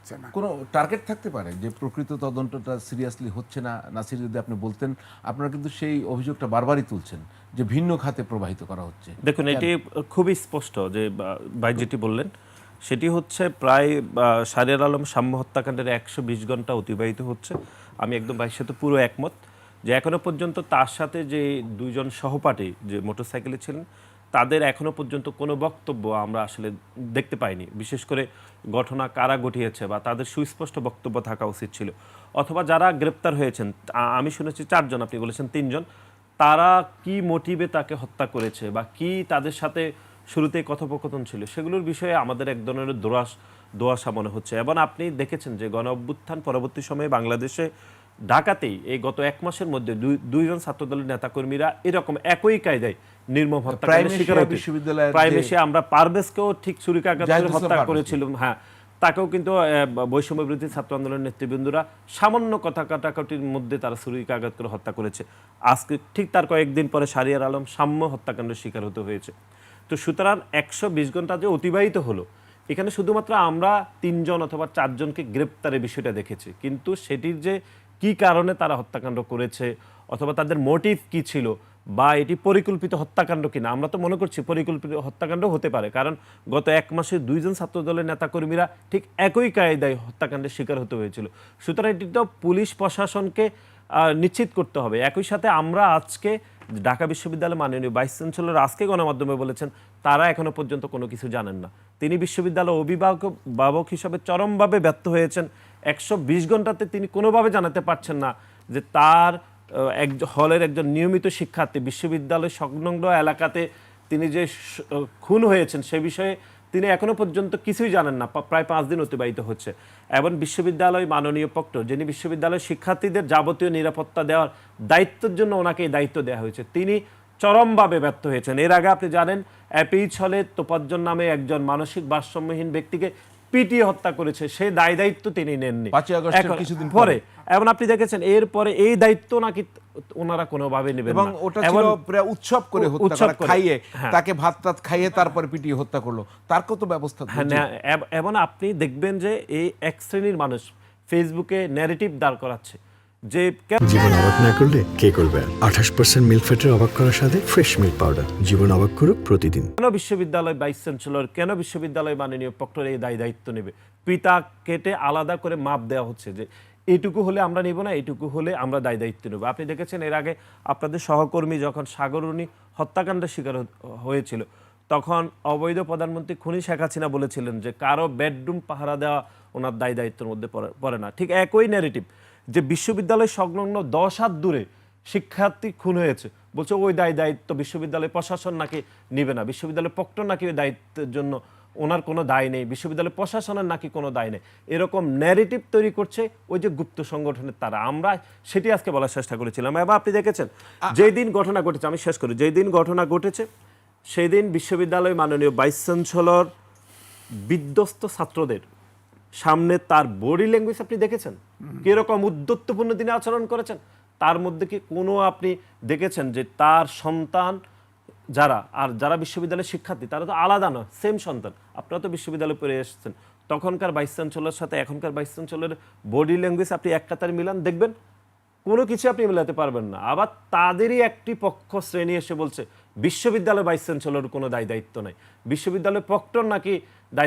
হচ্ছে না। কোনো টার্গেট থাকতে পারে যে প্রকৃত তদন্তটা সিরিয়াসলি হচ্ছে না? নাসির, যদি আপনি বলতেন। আপনারা কিন্তু সেই অভিযোগটা বারবারই তুলছেন যে ভিন্ন খাতে প্রবাহিত করা হচ্ছে। দেখুন, এটি খুবই স্পষ্ট যে ভাই যেটি বললেন সেটি হচ্ছে প্রায় শাহরিয়ার আলম সাম্য হত্যাকাণ্ডের 120 ঘন্টা অতিবাহিত হচ্ছে। আমি একদম ভাইয়ের সাথে পুরো একমত যে এখনো পর্যন্ত তার সাথে যে দুইজন সহপাঠী যে মোটরসাইকেলে ছিলেন তাদের এখনো পর্যন্ত কোনো বক্তব্য আমরা আসলে দেখতে পাইনি। বিশেষ করে ঘটনা কারা ঘটিয়েছে বা তাদের সুস্পষ্ট বক্তব্য থাকা উচিত ছিল, অথবা যারা গ্রেপ্তার হয়েছেন আমি শুনেছি 4 জন, আপনি বলেছেন 3 জন, তারা কি মোটিভে তাকে হত্যা করেছে বা কি তাদের সাথে শুরুতেই কথোপকথন ছিল সেগুলোর বিষয়ে আমাদের এক ধরনের দোয়াশা মনে হচ্ছে। এবং আপনি দেখেছেন যে গণ অভ্যুত্থান পরবর্তী সময়ে বাংলাদেশে ঢাকাতেই এই গত 1 মাসের মধ্যে দুইজন ছাত্রদলের নেতাকর্মীরা এরকম একই কায়দায় নির্মম হত্যাকাণ্ডের শিকার হয়েছে। প্রাইমেশে আমরা পারভেজকেও ঠিক ছুরিকাঘাত করে হত্যা করেছিলাম, হ্যাঁ, তাকেও কিন্তু বৈষম্য বিরোধী ছাত্র আন্দোলনের নেতৃবৃন্দরা সামান্য কথা কাটাকাটির মধ্যে তারা ছুরিকাঘাত করে হত্যা করেছে। আজকে ঠিক তার কয়েকদিন পরে শাহরিয়ার আলম সাম্য হত্যাকাণ্ডের শিকার হতে হয়েছে। তো সুতরাং 120 ঘন্টা যে অতিবাহিত হলো, এখানে শুধুমাত্র আমরা 3 জন অথবা 4 জনকে গ্রেপ্তারের বিষয়টা দেখেছি, কিন্তু সেটির যে কি কারণে তারা হত্যাকাণ্ড করেছে অথবা তাদের মোটিভ কি ছিল বা এটি পরিকল্পিত হত্যাকাণ্ড কিনা, আমরা তো মনে করছি পরিকল্পিত হত্যাকাণ্ড হতে পারে, কারণ গত 1 মাসে 2 জন ছাত্রদলের নেতাকর্মীরা ঠিক একই কায়দায় হত্যাকাণ্ডের শিকার হতে হয়েছিল। সুতরাং এটি তো পুলিশ প্রশাসনকে নিশ্চিত করতে হবে। একই সাথে আমরা আজকে ঢাকা বিশ্ববিদ্যালয়ের মাননীয় ভাইস চ্যান্সেলর আজকে গণমাধ্যমে বলেছেন তারা এখনো পর্যন্ত কোনো কিছু জানেন না। তিনি বিশ্ববিদ্যালয় অভিভাবক হিসাবে চরমভাবে ব্যর্থ হয়েছেন। 120 ঘন্টাতে তিনি কোনোভাবে জানাতে পারছেন না যে তার হলের একজন নিয়মিত শিক্ষার্থী বিশ্ববিদ্যালয় সংলগ্ন এলাকাতে তিনি যে খুন হয়েছেন সে বিষয়ে তিনি এখনো পর্যন্ত কিছুই জানেন না। প্রায় 5 দিন অতিবাহিত হচ্ছে এবং বিশ্ববিদ্যালয় মাননীয় প্রক্টর, যিনি বিশ্ববিদ্যালয়ের শিক্ষার্থীদের যাবতীয় নিরাপত্তা দেওয়ার দায়িত্বের জন্য ওনাকে এই দায়িত্ব দেওয়া হয়েছে, তিনি চরমভাবে ব্যর্থ হয়েছেন। এর আগে আপনি জানেন অ্যাপিচ হলে তোপাজ্জন নামে একজন মানসিক ভারসাম্যহীন ব্যক্তিকে পিটিয়ে হত্যা করেছে, সেই দায়িত্ব তিনি নেননি 5 আগস্টের কিছুদিন পরে। এবং আপনি দেখেছেন এরপরে এই দায়িত্ব নাকি ওনারা কোনোভাবে নেবেন না, এবং ওটা ছিল প্রায় উৎসব করে হত্যা করা, খাইয়ে তাকে ভাত টাত খাইয়ে তারপরে পিটিয়ে হত্যা করলো, তার কত ব্যবস্থা। এবং আপনি দেখবেন যে এই এক শ্রেণীর মানুষ ফেসবুকে ন্যারেটিভ দাঁড় করাচ্ছে যে জীবন অবাক না করলে কে করবে। 28% মিল্ক ফ্যাটের অবাক করার সাথে ফ্রেশ মিল্ক পাউডার, জীবন অবাক করুক প্রতিদিন। কেন বিশ্ববিদ্যালয় ভাইস চ্যান্সেলর, কেন বিশ্ববিদ্যালয় মাননীয় প্রক্টর এই দায়িত্ব নেবে? পিতা কেটে আলাদা করে মাপ দেওয়া হচ্ছে যে এইটুকু হলে আমরা নিব না, এইটুকু হলে আমরা দায়িত্ব নেব। আপনি দেখেছেন এর আগে আপনাদের সহকর্মী যখন সাগররুনি হত্যাকাণ্ডের শিকার হয়েছিল তখন অবৈধ প্রধানমন্ত্রী খুনি শেখ হাসিনা বলেছিলেন যে কারো বেডরুম পাহারা দেওয়া ওনার দায়িত্বের মধ্যে পড়ে না। ঠিক একই ন্যারেটিভ যে বিশ্ববিদ্যালয় সংলগ্ন 10 হাত দূরে শিক্ষার্থী খুন হয়েছে, বলছে ওই দায়িত্ব বিশ্ববিদ্যালয় প্রশাসন নাকি নিবে না, বিশ্ববিদ্যালয় প্রক্টর নাকি ওই দায়িত্বের জন্য ওনার কোনো দায় নেই, বিশ্ববিদ্যালয় প্রশাসনের নাকি কোনো দায় নেই। এরকম ন্যারেটিভ তৈরি করছে ওই যে গুপ্ত সংগঠনের তারা। আমরা সেটি আজকে বলার চেষ্টা করেছিলাম। এবং আপনি দেখেছেন যেই দিন ঘটনা ঘটেছে, আমি শেষ করি, যেই দিন ঘটনা ঘটেছে সেই দিন বিশ্ববিদ্যালয় মাননীয় ভাইস চ্যান্সেলর বিধ্বস্ত ছাত্রদের সামনে তার বডি ল্যাঙ্গুয়েজ আপনি দেখেছেন কিরকম উদ্ধত্তপূর্ণ তিনি আচরণ করেছেন? তার মধ্যে কি কোনো আপনি দেখেছেন যে তার সন্তান যারা বিশ্ববিদ্যালয়ের শিক্ষার্থী তারা তো আলাদা নয়, সেম সন্তান। আপনারা তো বিশ্ববিদ্যালয়ে পড়ে এসেছেন, তখনকার ভাইস চ্যান্সেলরের সাথে এখনকার ভাইস চ্যান্সেলরের বডি ল্যাঙ্গুয়েজ আপনি এক কাতার মিলান দেখবেন, কোনো কিছু আপনি মেলাতে পারবেন না। আবার তাদেরই একটি পক্ষ শ্রেণী এসে বলছে বিশ্ববিদ্যালয় ভাইস চ্যান্সেলর কোনো দায়িত্ব নাই, বিশ্ববিদ্যালয় প্রক্টর নাকি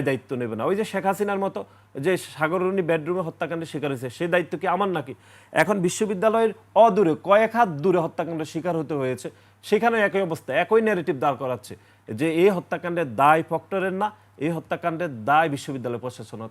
দায়িত্ব নেবে না। ওই যে শেখ হাসিনার মতো যে সাগররুনি বেডরুমে হত্যাকাণ্ডের শিকার হয়েছে সেই দায়িত্ব কি আমার নাকি? এখন বিশ্ববিদ্যালয়ের অদূরে কয়েক হাত দূরে হত্যাকাণ্ডের শিকার হতে হয়েছে, সেখানে একই অবস্থা, একই ন্যারেটিভ দাঁড় করাচ্ছে যে এই হত্যাকাণ্ডের দায় প্রক্টরের না, এই হত্যাকাণ্ডের দায় বিশ্ববিদ্যালয় প্রশাসনের।